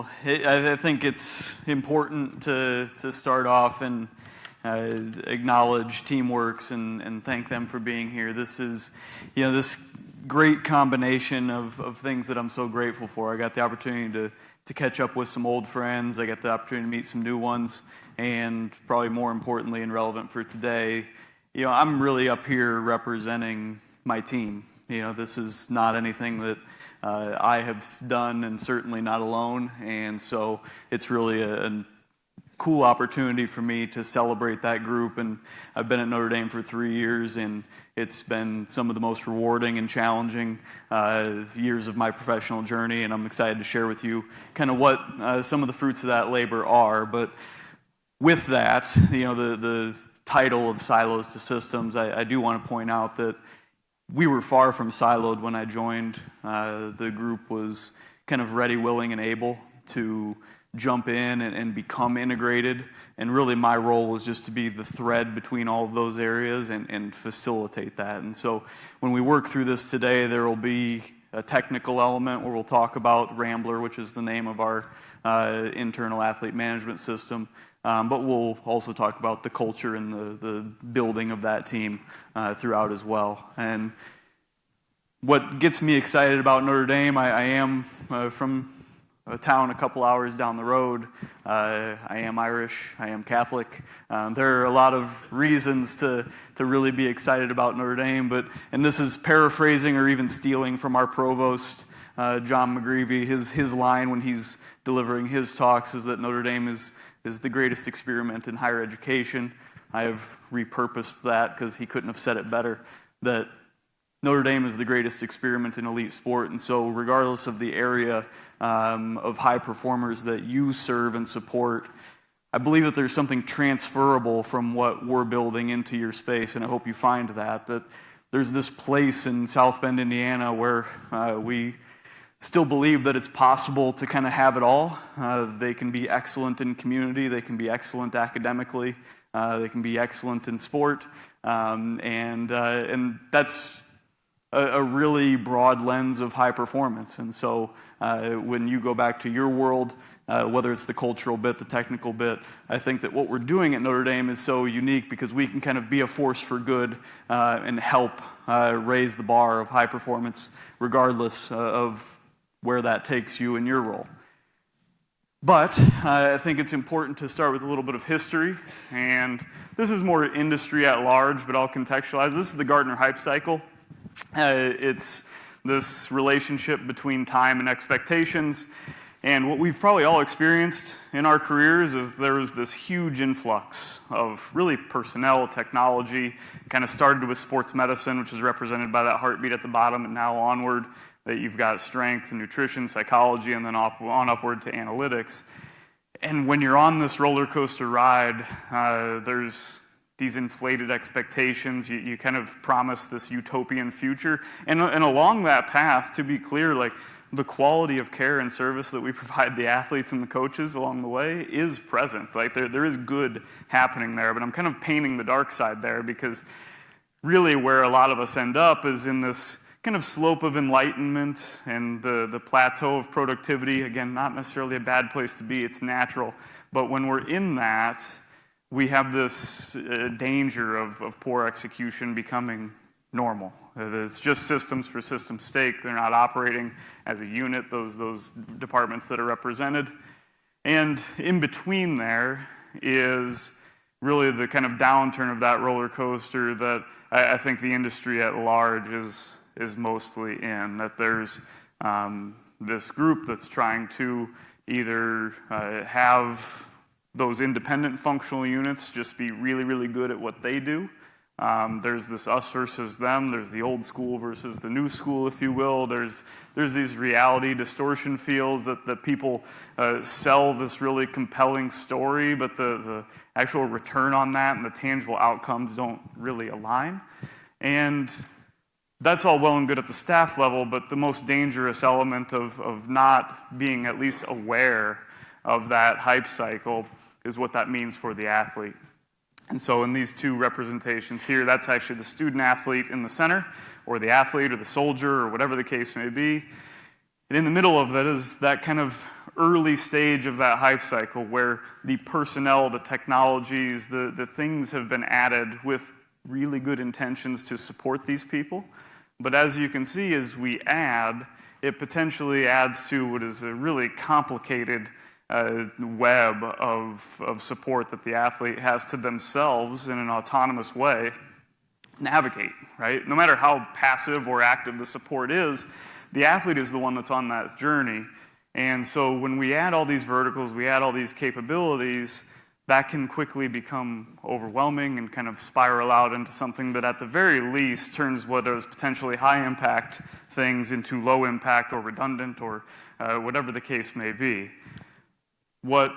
Well, I think it's important to start off and acknowledge Teamworks and thank them for being here. This is, this great combination of things that I'm so grateful for. I got the opportunity to catch up with some old friends. I got the opportunity to meet some new ones, and probably more importantly and relevant for today, I'm really up here representing my team. This is not anything that I have done, and certainly not alone, and so it's really a cool opportunity for me to celebrate that group. And I've been at Notre Dame for 3 years, and it's been some of the most rewarding and challenging years of my professional journey, and I'm excited to share with you kind of what some of the fruits of that labor are. But with that, the title of Silos to Systems, I do want to point out that we were far from siloed when I joined. The group was kind of ready, willing, and able to jump in and become integrated. And really my role was just to be the thread between all of those areas and facilitate that. And so when we work through this today, there will be a technical element where we'll talk about Rambler, which is the name of our internal athlete management system. But we'll also talk about the culture and the building of that team throughout as well. And what gets me excited about Notre Dame, I am from a town a couple hours down the road. I am Irish. I am Catholic. There are a lot of reasons to really be excited about Notre Dame. And this is paraphrasing or even stealing from our provost, John McGreevy. His line when he's delivering his talks is that Notre Dame is the greatest experiment in higher education. I have repurposed that because he couldn't have said it better, that Notre Dame is the greatest experiment in elite sport. And so regardless of the area of high performers that you serve and support, I believe that there's something transferable from what we're building into your space, and I hope you find that there's this place in South Bend, Indiana, where we still believe that it's possible to kind of have it all. They can be excellent in community, they can be excellent academically, they can be excellent in sport, and that's a really broad lens of high performance. And so when you go back to your world, whether it's the cultural bit, the technical bit, I think that what we're doing at Notre Dame is so unique because we can kind of be a force for good and help raise the bar of high performance regardless of where that takes you in your role. But I think it's important to start with a little bit of history, and this is more industry at large, but I'll contextualize. This is the Gartner Hype Cycle. It's this relationship between time and expectations, and what we've probably all experienced in our careers is there was this huge influx of really personnel, technology. It kind of started with sports medicine, which is represented by that heartbeat at the bottom, and now onward that you've got strength and nutrition, psychology, and then on upward to analytics. And when you're on this roller coaster ride, there's these inflated expectations. You kind of promise this utopian future. And along that path, to be clear, like the quality of care and service that we provide the athletes and the coaches along the way is present. Like there is good happening there, but I'm kind of painting the dark side there because really where a lot of us end up is in this kind of slope of enlightenment and the plateau of productivity. Again, not necessarily a bad place to be, it's natural. But when we're in that, we have this danger of poor execution becoming normal. It's just systems for system's sake. They're not operating as a unit, those departments that are represented. And in between there is really the kind of downturn of that roller coaster that I think the industry at large is mostly in, that there's this group that's trying to either have those independent functional units just be really, really good at what they do. There's this us versus them. There's the old school versus the new school, if you will. There's these reality distortion fields that people sell this really compelling story, but the actual return on that and the tangible outcomes don't really align. And that's all well and good at the staff level, but the most dangerous element of not being at least aware of that hype cycle is what that means for the athlete. And so in these two representations here, that's actually the student athlete in the center, or the athlete or the soldier or whatever the case may be. And in the middle of that is that kind of early stage of that hype cycle where the personnel, the technologies, the things have been added with really good intentions to support these people. But as you can see, as we add, it potentially adds to what is a really complicated web of support that the athlete has to themselves in an autonomous way navigate, right? No matter how passive or active the support is, the athlete is the one that's on that journey. And so when we add all these verticals, we add all these capabilities, that can quickly become overwhelming and kind of spiral out into something that at the very least turns what is potentially high impact things into low impact or redundant or whatever the case may be. What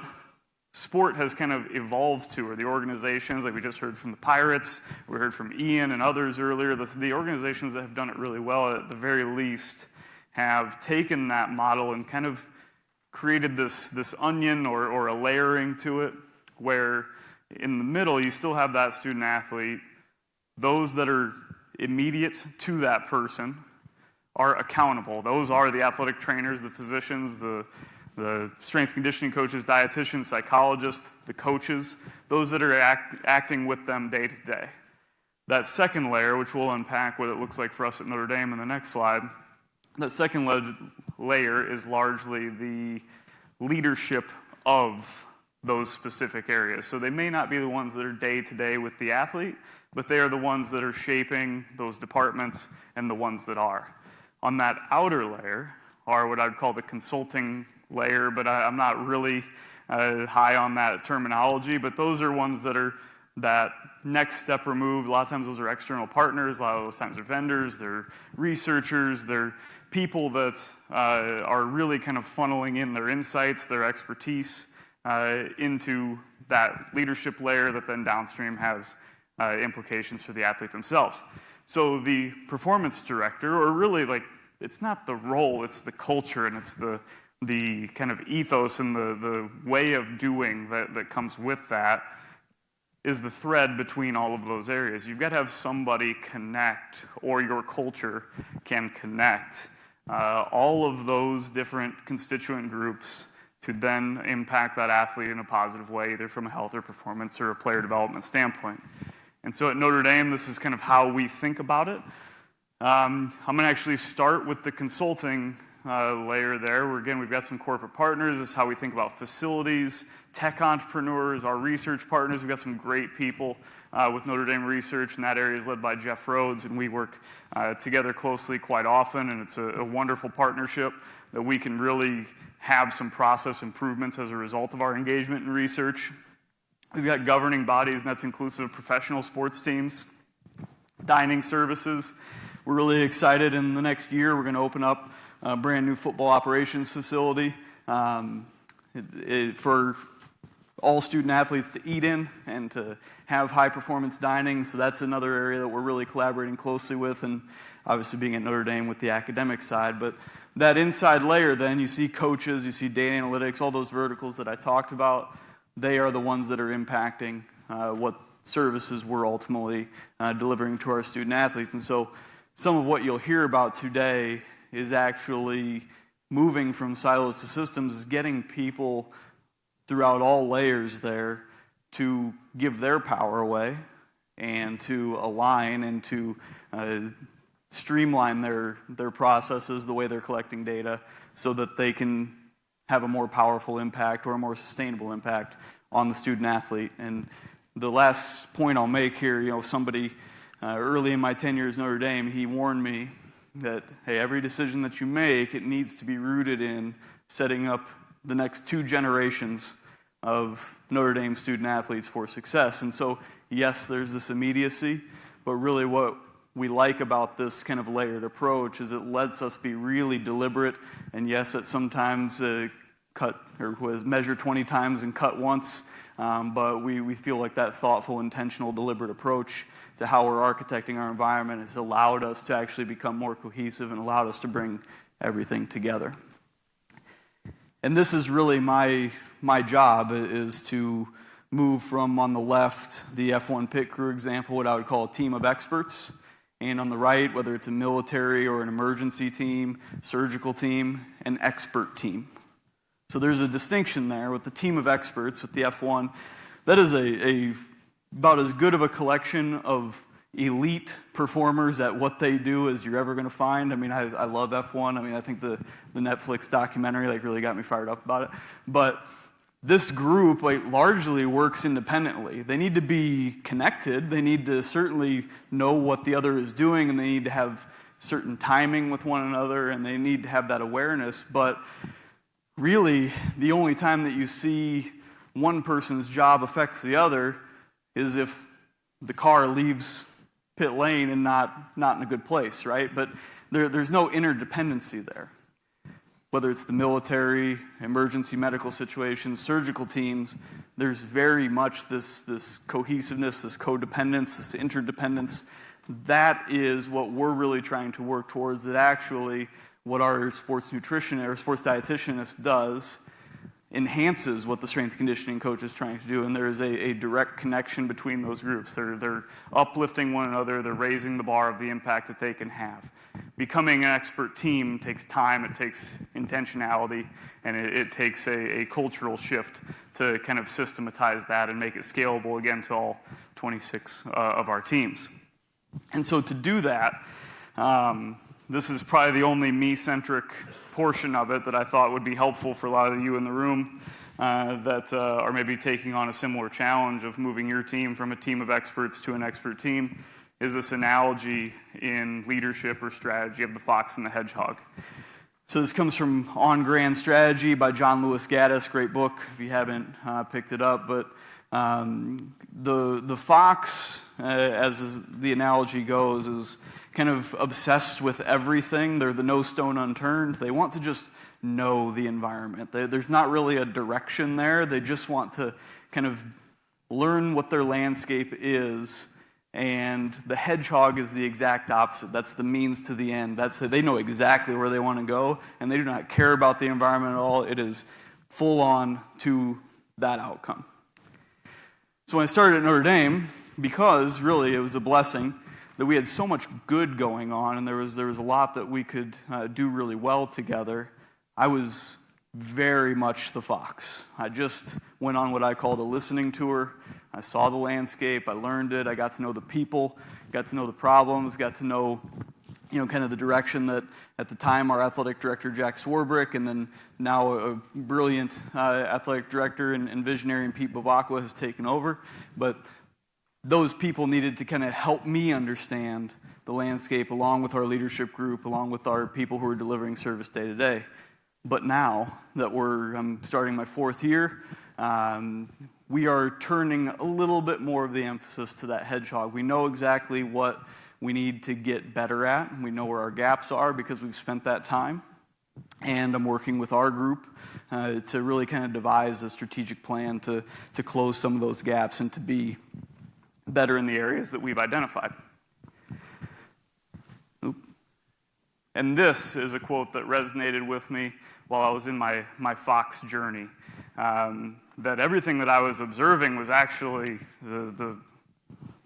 sport has kind of evolved to are the organizations, like we just heard from the Pirates, we heard from Ian and others earlier, the organizations that have done it really well at the very least have taken that model and kind of created this onion or a layering to it, where in the middle you still have that student athlete. Those that are immediate to that person are accountable. Those are the athletic trainers, the physicians, the strength conditioning coaches, dietitians, psychologists, the coaches, those that are acting with them day to day. That second layer, which we'll unpack what it looks like for us at Notre Dame in the next slide, that second layer is largely the leadership of those specific areas. So they may not be the ones that are day to day with the athlete, but they are the ones that are shaping those departments and the ones that are. On that outer layer are what I'd call the consulting layer, but I'm not really high on that terminology, but those are ones that are that next step removed. A lot of times those are external partners, a lot of those times they're vendors, they're researchers, they're people that are really kind of funneling in their insights, their expertise into that leadership layer that then downstream has implications for the athlete themselves. So the performance director, or really like, it's not the role, it's the culture and it's the kind of ethos and the way of doing that comes with that is the thread between all of those areas. You've got to have somebody connect, or your culture can connect all of those different constituent groups to then impact that athlete in a positive way, either from a health or performance or a player development standpoint. And so at Notre Dame, this is kind of how we think about it. I'm going to actually start with the consulting layer there, where again, we've got some corporate partners. This is how we think about facilities, tech entrepreneurs, our research partners. We've got some great people with Notre Dame Research, and that area is led by Jeff Rhodes, and we work together closely quite often, and it's a wonderful partnership that we can really have some process improvements as a result of our engagement in research. We've got governing bodies, and that's inclusive of professional sports teams, dining services. We're really excited. In the next year, we're going to open up a brand new football operations facility for all student athletes to eat in and to have high performance dining. So that's another area that we're really collaborating closely with, and obviously being at Notre Dame with the academic side. But that inside layer, then you see coaches, you see data analytics, all those verticals that I talked about. They are the ones that are impacting what services we're ultimately delivering to our student athletes. And so some of what you'll hear about today is actually moving from silos to systems, is getting people throughout all layers there to give their power away and to align and to streamline their processes, the way they're collecting data, so that they can have a more powerful impact or a more sustainable impact on the student athlete. And the last point I'll make here, somebody early in my tenure at Notre Dame, he warned me that, hey, every decision that you make, it needs to be rooted in setting up the next 2 generations of Notre Dame student athletes for success. And so, yes, there's this immediacy, but really what we like about this kind of layered approach is it lets us be really deliberate. And yes, it sometimes measure 20 times and cut once, but we feel like that thoughtful, intentional, deliberate approach to how we're architecting our environment has allowed us to actually become more cohesive and allowed us to bring everything together. And this is really my job, is to move from, on the left, the F1 pit crew example, what I would call a team of experts, and on the right, whether it's a military or an emergency team, surgical team, an expert team. So there's a distinction there with the team of experts, with the F1. That is about as good of a collection of elite performers at what they do as you're ever going to find. I mean, I love F1. I mean, I think the Netflix documentary really got me fired up about it. But this group largely works independently. They need to be connected. They need to certainly know what the other is doing, and they need to have certain timing with one another, and they need to have that awareness. But really, the only time that you see one person's job affects the other is if the car leaves pit lane and not in a good place, right? But there's no interdependency there. Whether it's the military, emergency medical situations, surgical teams, there's very much this cohesiveness, this codependence, this interdependence. That is what we're really trying to work towards, that actually what our sports nutrition or sports dietitianist does enhances what the strength conditioning coach is trying to do, and there is a direct connection between those groups. They're uplifting one another, they're raising the bar of the impact that they can have. Becoming an expert team takes time, it takes intentionality, and it takes a cultural shift to kind of systematize that and make it scalable again to all 26 of our teams. And so to do that, this is probably the only me-centric portion of it that I thought would be helpful for a lot of you in the room that are maybe taking on a similar challenge of moving your team from a team of experts to an expert team, is this analogy in leadership or strategy of the fox and the hedgehog. So this comes from On Grand Strategy by John Lewis Gaddis, great book if you haven't picked it up. But the fox, as the analogy goes, is kind of obsessed with everything. They're the no stone unturned. They want to just know the environment. There's not really a direction there. They just want to kind of learn what their landscape is. And the hedgehog is the exact opposite. That's the means to the end. They know exactly where they want to go, and they do not care about the environment at all. It is full on to that outcome. So when I started at Notre Dame, because really it was a blessing that we had so much good going on, and there was a lot that we could do really well together, I was very much the fox. I just went on what I called a listening tour. I saw the landscape, I learned it, I got to know the people, got to know the problems, got to know kind of the direction that at the time our athletic director Jack Swarbrick, and then now a brilliant athletic director and visionary Pete Bavacqua has taken over. But those people needed to kind of help me understand the landscape along with our leadership group, along with our people who are delivering service day to day. But now that I'm starting my fourth year, we are turning a little bit more of the emphasis to that hedgehog. We know exactly what we need to get better at. We know where our gaps are because we've spent that time. And I'm working with our group to really kind of devise a strategic plan to close some of those gaps and to be better in the areas that we've identified. And this is a quote that resonated with me while I was in my fox journey. That everything that I was observing was actually the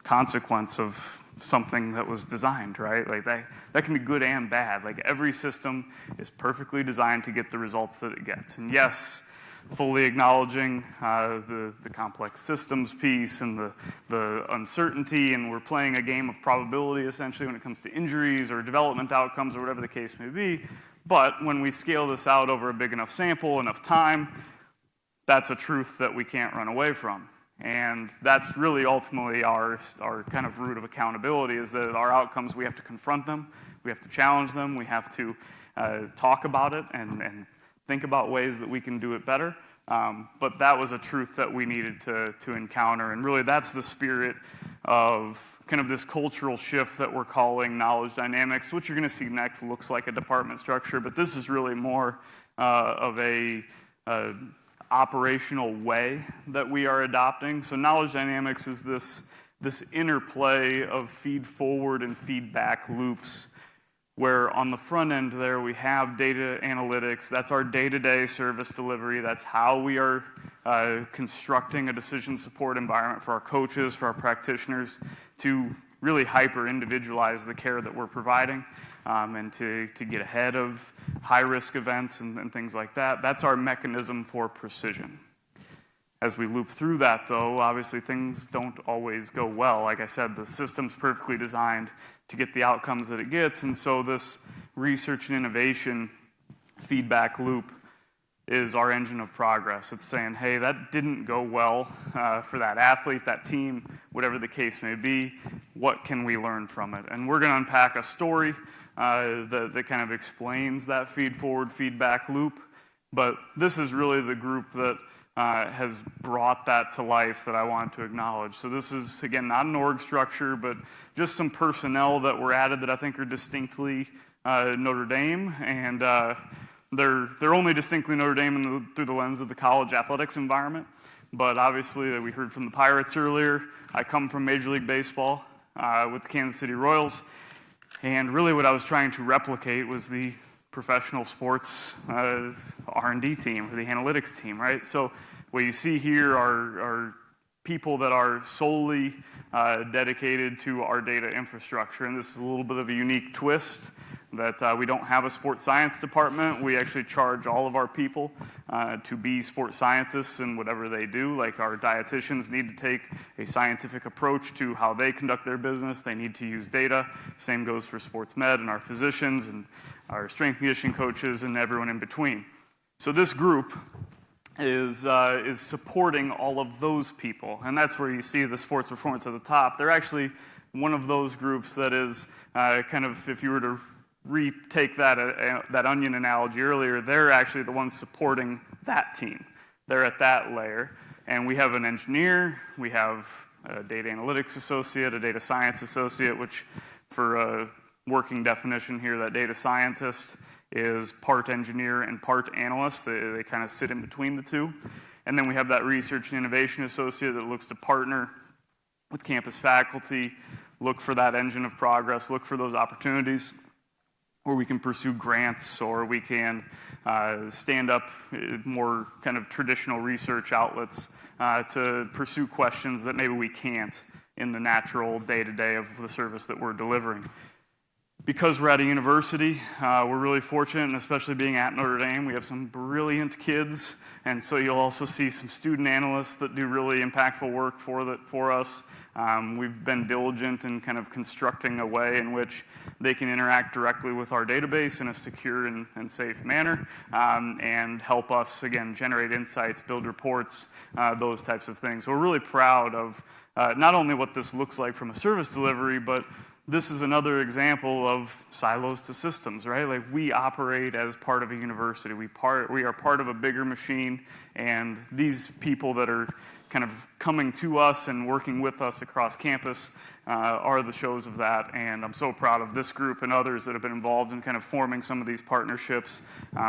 consequence of something that was designed, right? Like that can be good and bad. Like every system is perfectly designed to get the results that it gets. And yes, fully acknowledging the complex systems piece and the uncertainty, and we're playing a game of probability essentially when it comes to injuries or development outcomes or whatever the case may be. But when we scale this out over a big enough sample, enough time, that's a truth that we can't run away from. And that's really ultimately our kind of root of accountability, is that our outcomes, we have to confront them, we have to challenge them, we have to talk about it and think about ways that we can do it better. But that was a truth that we needed to encounter. And really that's the spirit of kind of this cultural shift that we're calling knowledge dynamics. What you're going to see next looks like a department structure, but this is really more of a operational way that we are adopting. So knowledge dynamics is this interplay of feed forward and feedback loops, where on the front end there we have data analytics. That's our day-to-day service delivery. That's how we are constructing a decision support environment for our coaches, for our practitioners, to really hyper-individualize the care that we're providing. and to get ahead of high-risk events and things like that. That's our mechanism for precision. As we loop through that, though, obviously things don't always go well. Like I said, the system's perfectly designed to get the outcomes that it gets, and so this research and innovation feedback loop is our engine of progress. It's saying, hey, that didn't go well for that athlete, that team, whatever the case may be. What can we learn from it? And we're going to unpack a story that kind of explains that feed-forward feedback loop. But this is really the group that has brought that to life that I wanted to acknowledge. So this is, again, not an org structure, but just some personnel that were added that I think are distinctly Notre Dame, and they're only distinctly Notre Dame through the lens of the college athletics environment. But obviously, we heard from the Pirates earlier. I come from Major League Baseball with the Kansas City Royals, and really what I was trying to replicate was the professional sports R&D team, or the analytics team, right? So what you see here are people that are solely dedicated to our data infrastructure, and this is a little bit of a unique twist that we don't have a sports science department. We actually charge all of our people to be sports scientists in whatever they do. Like our dietitians need to take a scientific approach to how they conduct their business. They need to use data. Same goes for sports med and our physicians and our strength and conditioning coaches and everyone in between. So this group is supporting all of those people, and that's where you see the sports performance at the top. They're actually one of those groups that is kind of, if you were to retake that onion analogy earlier, they're actually the ones supporting that team. They're at that layer. And we have an engineer, we have a data analytics associate, a data science associate, which for a working definition here, that data scientist is part engineer and part analyst. They kind of sit in between the two. And then we have that research and innovation associate that looks to partner with campus faculty, look for that engine of progress, look for those opportunities where we can pursue grants, or we can stand up more kind of traditional research outlets to pursue questions that maybe we can't in the natural day-to-day of the service that we're delivering. Because we're at a university, we're really fortunate, and especially being at Notre Dame, we have some brilliant kids, and so you'll also see some student analysts that do really impactful work for us. We've been diligent in kind of constructing a way in which they can interact directly with our database in a secure and safe manner, and help us, again, generate insights, build reports, those types of things. We're really proud of not only what this looks like from a service delivery, but this is another example of silos to systems, right? Like, we operate as part of a university. We are part of a bigger machine, and these people that are kind of coming to us and working with us across campus are the shows of that. And I'm so proud of this group and others that have been involved in kind of forming some of these partnerships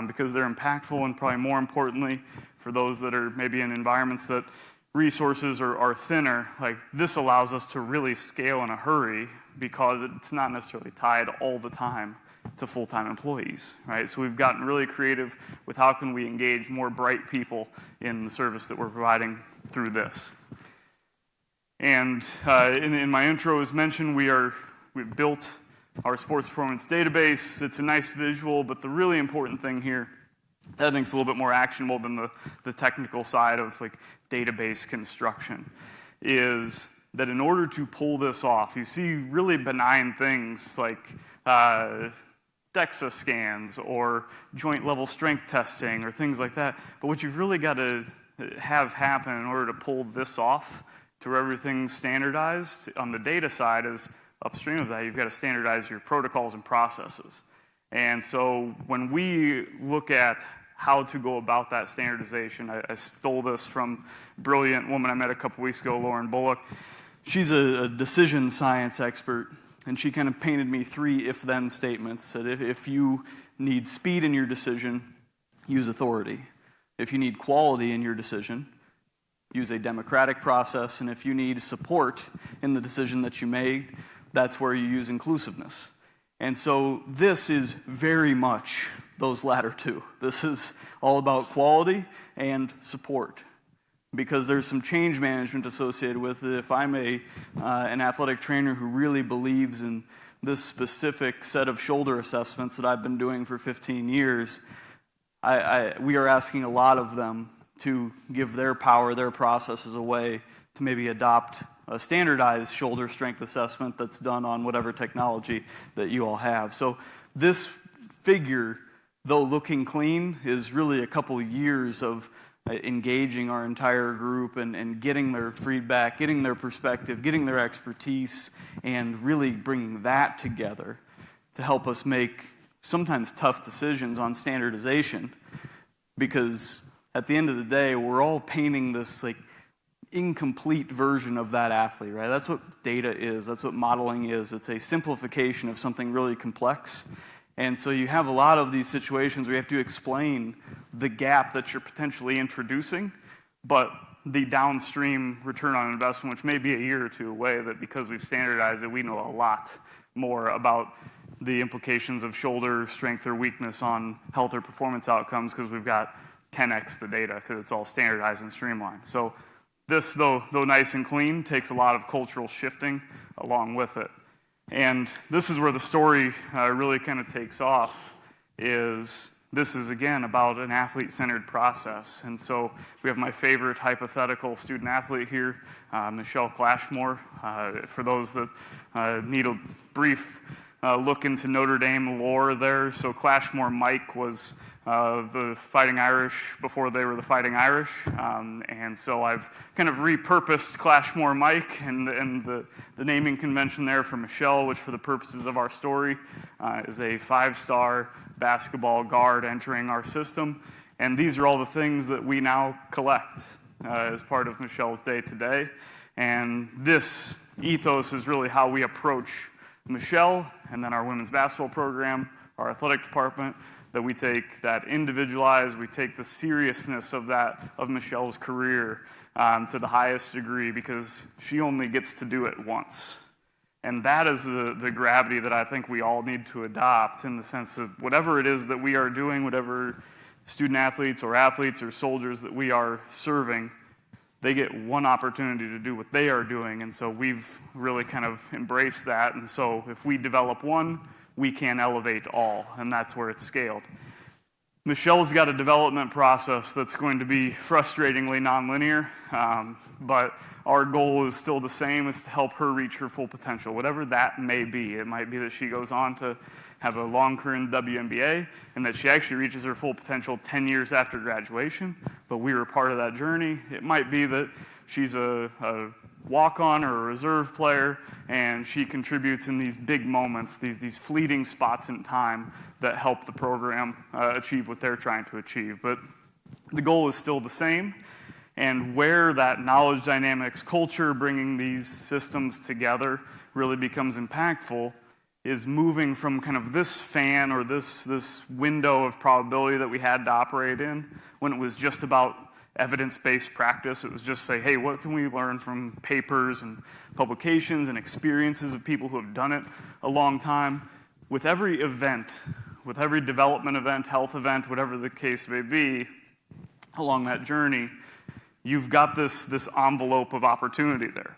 because they're impactful, and probably more importantly, for those that are maybe in environments that resources are thinner, like, this allows us to really scale in a hurry because it's not necessarily tied all the time to full-time employees, right? So we've gotten really creative with how can we engage more bright people in the service that we're providing through this. And in my intro, as mentioned, we've built our sports performance database. It's a nice visual, but the really important thing here that I think is a little bit more actionable than the technical side of like database construction is that in order to pull this off, you see really benign things like DEXA scans or joint level strength testing or things like that. But what you've really got to have happen in order to pull this off to where everything's standardized on the data side is upstream of that, you've got to standardize your protocols and processes. And so when we look at how to go about that standardization, I stole this from a brilliant woman I met a couple weeks ago, Lauren Bullock. She's a decision science expert, and she kind of painted me 3 if-then statements. That if you need speed in your decision, use authority. If you need quality in your decision, use a democratic process. And if you need support in the decision that you made, that's where you use inclusiveness. And so this is very much those latter 2. This is all about quality and support, because there's some change management associated with it. If I'm an athletic trainer who really believes in this specific set of shoulder assessments that I've been doing for 15 years, we are asking a lot of them to give their power, their processes away to maybe adopt a standardized shoulder strength assessment that's done on whatever technology that you all have. So this figure, though looking clean, is really a couple years of engaging our entire group and getting their feedback, getting their perspective, getting their expertise, and really bringing that together to help us make sometimes tough decisions on standardization. Because at the end of the day, we're all painting this like incomplete version of that athlete, right? That's what data is. That's what modeling is. It's a simplification of something really complex. And so you have a lot of these situations where you have to explain the gap that you're potentially introducing, but the downstream return on investment, which may be a year or two away, that because we've standardized it, we know a lot more about the implications of shoulder strength or weakness on health or performance outcomes because we've got 10x the data because it's all standardized and streamlined. So this, though nice and clean, takes a lot of cultural shifting along with it. And this is where the story really kind of takes off, is this is, again, about an athlete-centered process. And so we have my favorite hypothetical student-athlete here, Michelle Clashmore. For those that need a brief look into Notre Dame lore there, so Clashmore Mike was the Fighting Irish before they were the Fighting Irish. And so I've kind of repurposed Clashmore Mike and the naming convention there for Michelle, which for the purposes of our story is a 5-star basketball guard entering our system. And these are all the things that we now collect as part of Michelle's day-to-day. And this ethos is really how we approach Michelle and then our women's basketball program, our athletic department, that we take that individualized, we take the seriousness of Michelle's career to the highest degree because she only gets to do it once. And that is the gravity that I think we all need to adopt, in the sense that whatever it is that we are doing, whatever student athletes or soldiers that we are serving, they get one opportunity to do what they are doing. And so we've really kind of embraced that. And so if we develop one, we can elevate all, and that's where it's scaled. Michelle's got a development process that's going to be frustratingly nonlinear, but our goal is still the same. It's to help her reach her full potential, whatever that may be. It might be that she goes on to have a long career in the WNBA and that she actually reaches her full potential 10 years after graduation, but we were part of that journey. It might be that she's a walk-on or a reserve player, and she contributes in these big moments, these fleeting spots in time that help the program achieve what they're trying to achieve. But the goal is still the same, and where that knowledge dynamics culture, bringing these systems together, really becomes impactful is moving from kind of this fan or this window of probability that we had to operate in when it was just about evidence-based practice. It was just say, hey, what can we learn from papers and publications and experiences of people who have done it a long time? With every event, with every development event, health event, whatever the case may be, along that journey, you've got this envelope of opportunity there.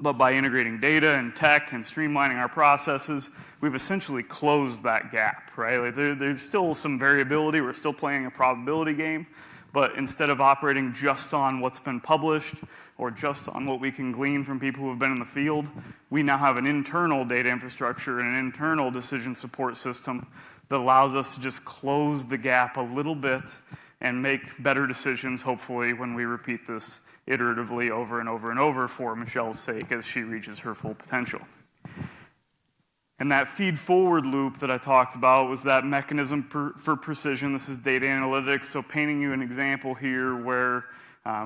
But by integrating data and tech and streamlining our processes, we've essentially closed that gap, right? Like there's still some variability. We're still playing a probability game. But instead of operating just on what's been published or just on what we can glean from people who have been in the field, we now have an internal data infrastructure and an internal decision support system that allows us to just close the gap a little bit and make better decisions, hopefully, when we repeat this iteratively over and over and over for Michelle's sake as she reaches her full potential. And that feed-forward loop that I talked about was that mechanism for precision. This is data analytics, so painting you an example here where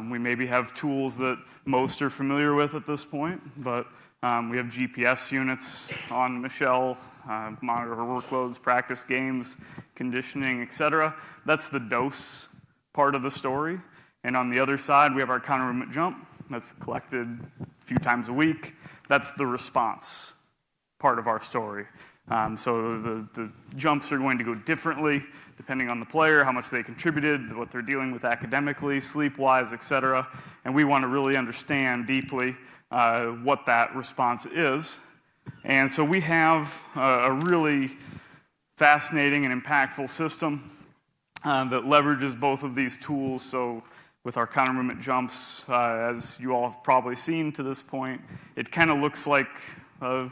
we maybe have tools that most are familiar with at this point, but we have GPS units on Michelle, monitor her workloads, practice games, conditioning, etc. That's the dose part of the story. And on the other side, we have our counter movement jump that's collected a few times a week. That's the response part of our story. So the jumps are going to go differently depending on the player, how much they contributed, what they're dealing with academically, sleep-wise, etc. And we want to really understand deeply what that response is. And so we have a really fascinating and impactful system that leverages both of these tools. So with our counter movement jumps, as you all have probably seen to this point, it kind of looks like a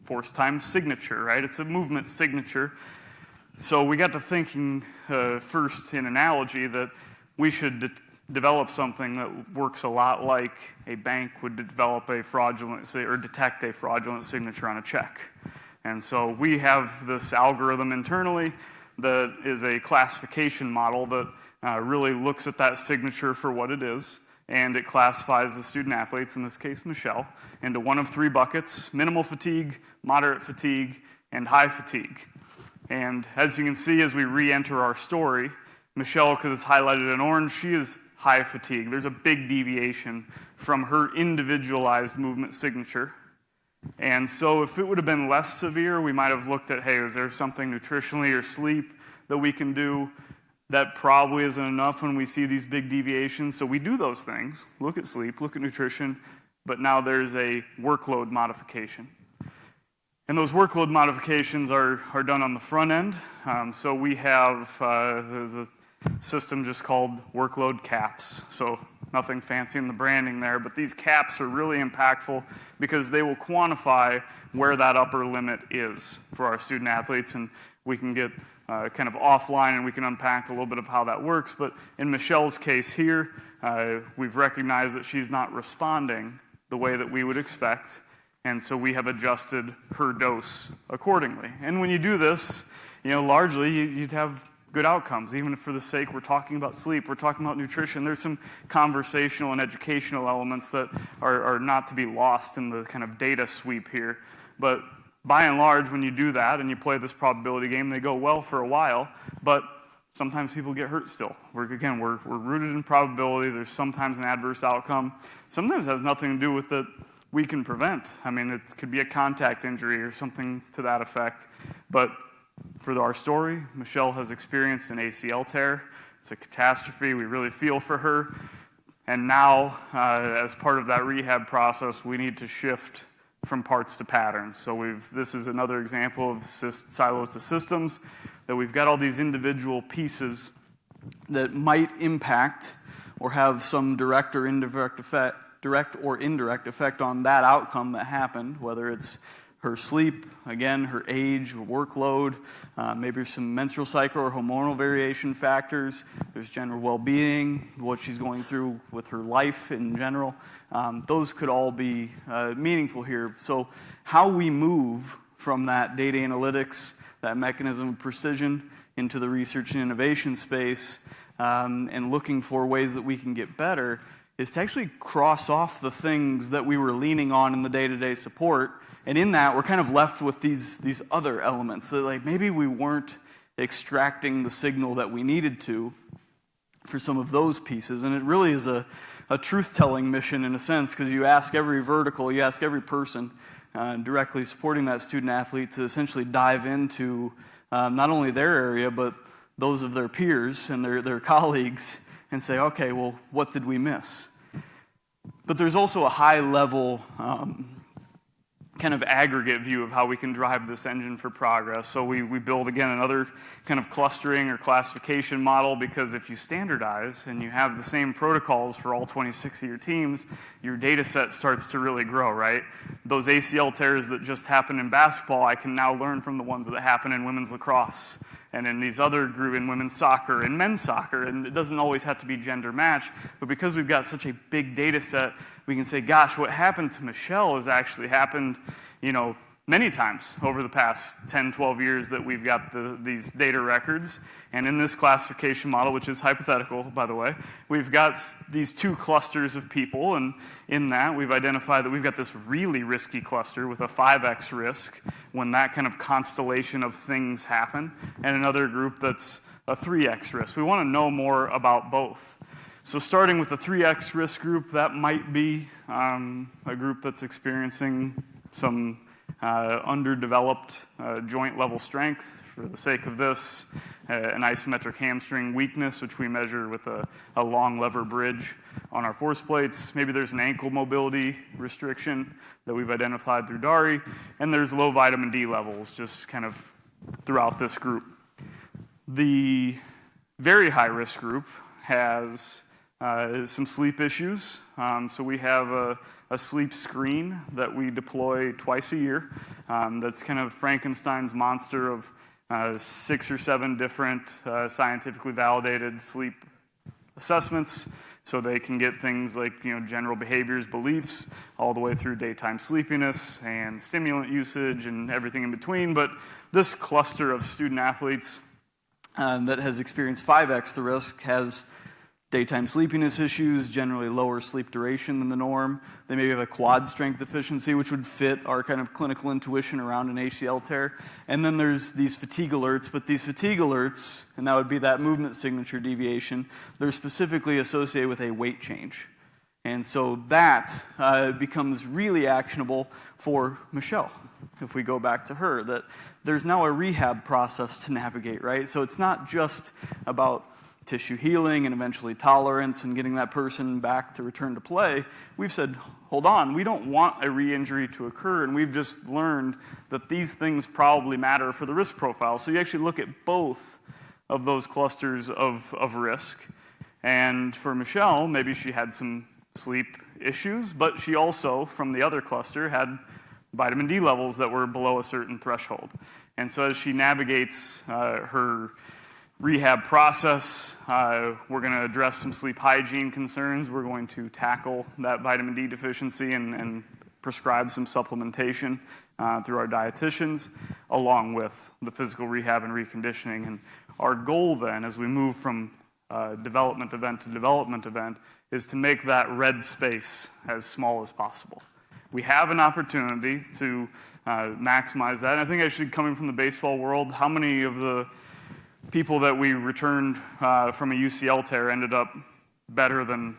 force times signature, right? It's a movement signature. So we got to thinking first in analogy that we should develop something that works a lot like a bank would develop a fraudulent or detect a fraudulent signature on a check. And so we have this algorithm internally that is a classification model that really looks at that signature for what it is, and it classifies the student athletes, in this case Michelle, into one of three buckets: minimal fatigue, moderate fatigue, and high fatigue. And as you can see, as we re-enter our story, Michelle, because it's highlighted in orange, she is high fatigue. There's a big deviation from her individualized movement signature. And so if it would have been less severe, we might have looked at, hey, is there something nutritionally or sleep that we can do? That probably isn't enough when we see these big deviations. So we do those things, look at sleep, look at nutrition, but now there's a workload modification. And those workload modifications are done on the front end. So we have the system just called workload caps. So nothing fancy in the branding there, but these caps are really impactful because they will quantify where that upper limit is for our student athletes, and we can get kind of offline and we can unpack a little bit of how that works. But in Michelle's case here, we've recognized that she's not responding the way that we would expect, and so we have adjusted her dose accordingly. And when you do this, largely you'd have good outcomes. Even if for the sake we're talking about sleep, we're talking about nutrition, there's some conversational and educational elements that are not to be lost in the kind of data sweep here. But by and large, when you do that and you play this probability game, they go well for a while, but sometimes people get hurt still. We're rooted in probability. There's sometimes an adverse outcome. Sometimes it has nothing to do with that we can prevent. I mean, it could be a contact injury or something to that effect. But for our story, Michelle has experienced an ACL tear. It's a catastrophe. We really feel for her. And now, as part of that rehab process, we need to shift from parts to patterns. So this is another example of silos to systems, that we've got all these individual pieces that might impact or have some direct or indirect effect on that outcome that happened, whether it's her sleep, again, her age, workload, maybe some menstrual cycle or hormonal variation factors. There's general well-being, what she's going through with her life in general. Those could all be meaningful here. So how we move from that data analytics, that mechanism of precision, into the research and innovation space, and looking for ways that we can get better, is to actually cross off the things that we were leaning on in the day-to-day support. And in that, we're kind of left with these other elements that, like, maybe we weren't extracting the signal that we needed to for some of those pieces. And it really is a truth-telling mission in a sense, because you ask every vertical, you ask every person directly supporting that student athlete to essentially dive into not only their area, but those of their peers and their colleagues, and say, okay, well, what did we miss? But there's also a high-level kind of aggregate view of how we can drive this engine for progress. So we build, again, another kind of clustering or classification model, because if you standardize and you have the same protocols for all 26 of your teams, your data set starts to really grow, right? Those ACL tears that just happen in basketball, I can now learn from the ones that happen in women's lacrosse and in these other group in women's soccer and men's soccer. And it doesn't always have to be gender matched, but because we've got such a big data set, we can say, gosh, what happened to Michelle has actually happened, many times over the past 10, 12 years that we've got these data records. And in this classification model, which is hypothetical, by the way, we've got these two clusters of people, and in that we've identified that we've got this really risky cluster with a 5x risk when that kind of constellation of things happen, and another group that's a 3x risk. We want to know more about both. So starting with the 3x risk group, that might be a group that's experiencing some underdeveloped joint level strength. For the sake of this, an isometric hamstring weakness, which we measure with a long lever bridge on our force plates. Maybe there's an ankle mobility restriction that we've identified through DARI, and there's low vitamin D levels just kind of throughout this group. The very high-risk group has some sleep issues. So we have a sleep screen that we deploy twice a year. That's kind of Frankenstein's monster of 6 or 7 different scientifically validated sleep assessments. So they can get things like general behaviors, beliefs, all the way through daytime sleepiness and stimulant usage and everything in between. But this cluster of student athletes that has experienced 5x the risk has daytime sleepiness issues, generally lower sleep duration than the norm. They maybe have a quad strength deficiency, which would fit our kind of clinical intuition around an ACL tear. And then there's these fatigue alerts, but these fatigue alerts, and that would be that movement signature deviation, they're specifically associated with a weight change. And so that becomes really actionable for Michelle, if we go back to her, that there's now a rehab process to navigate, right? So it's not just about tissue healing and eventually tolerance and getting that person back to return to play. We've said, hold on, we don't want a re-injury to occur, and we've just learned that these things probably matter for the risk profile. So you actually look at both of those clusters of risk. And for Michelle, maybe she had some sleep issues, but she also, from the other cluster, had vitamin D levels that were below a certain threshold. And so as she navigates her rehab process, we're going to address some sleep hygiene concerns. We're going to tackle that vitamin D deficiency and prescribe some supplementation through our dietitians, along with the physical rehab and reconditioning. And our goal then, as we move from development event to development event, is to make that red space as small as possible. We have an opportunity to maximize that. And I think actually coming from the baseball world, how many of the people that we returned from a UCL tear ended up better than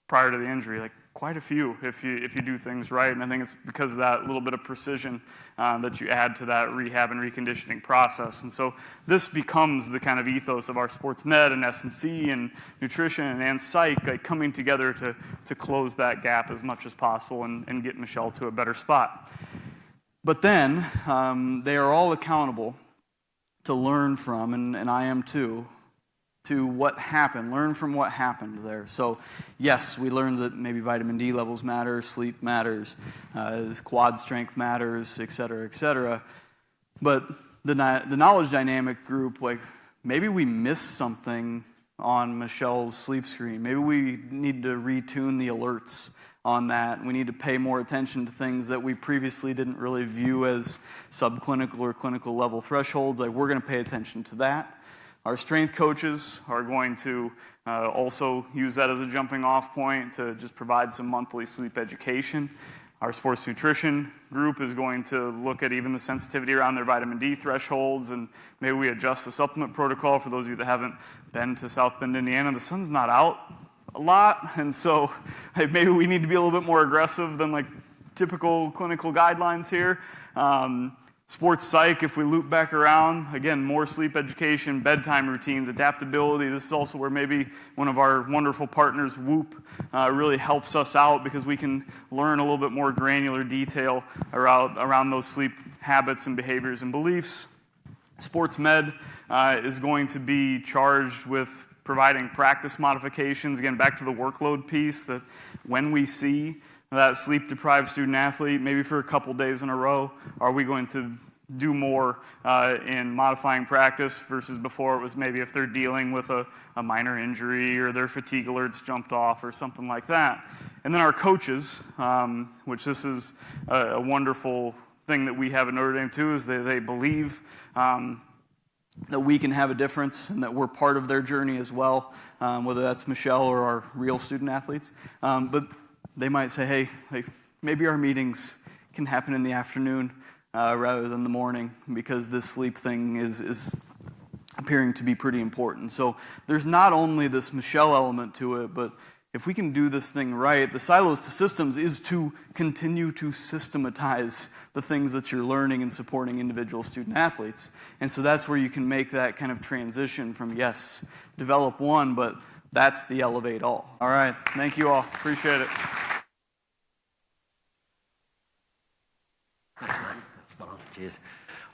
prior to the injury? Like quite a few if you do things right. And I think it's because of that little bit of precision that you add to that rehab and reconditioning process. And so this becomes the kind of ethos of our sports med and S&C and nutrition and psych, like coming together to close that gap as much as possible and get Michelle to a better spot. But then they are all accountable to learn from, and I am too, to what happened, learn from what happened there. So yes, we learned that maybe vitamin D levels matter, sleep matters, quad strength matters, et cetera, but the knowledge dynamic group, like maybe we missed something on Michelle's sleep screen. Maybe we need to retune the alerts on that. We need to pay more attention to things that we previously didn't really view as subclinical or clinical level thresholds. Like we're going to pay attention to that. Our strength coaches are going to also use that as a jumping off point to just provide some monthly sleep education. Our sports nutrition group is going to look at even the sensitivity around their vitamin D thresholds, and maybe we adjust the supplement protocol. For those of you that haven't been to South Bend, Indiana, the sun's not out a lot, and so maybe we need to be a little bit more aggressive than like typical clinical guidelines here. Sports psych, if we loop back around, again, more sleep education, bedtime routines, adaptability. This is also where maybe one of our wonderful partners, Whoop, really helps us out because we can learn a little bit more granular detail around those sleep habits and behaviors and beliefs. Sports med is going to be charged with providing practice modifications. Again, back to the workload piece, that when we see that sleep-deprived student athlete, maybe for a couple days in a row, are we going to do more in modifying practice versus before it was maybe if they're dealing with a minor injury or their fatigue alerts jumped off or something like that. And then our coaches, which this is a wonderful thing that we have at Notre Dame too, is they believe that we can have a difference and that we're part of their journey as well, whether that's Michelle or our real student athletes. But they might say, hey, like, maybe our meetings can happen in the afternoon rather than the morning because this sleep thing is appearing to be pretty important. So there's not only this Michelle element to it, but if we can do this thing right, the silos to systems is to continue to systematize the things that you're learning and supporting individual student athletes. And so that's where you can make that kind of transition from, yes, develop one, but that's the elevate all. All right, thank you all. Appreciate it. Thanks, man. Spot on. Cheers.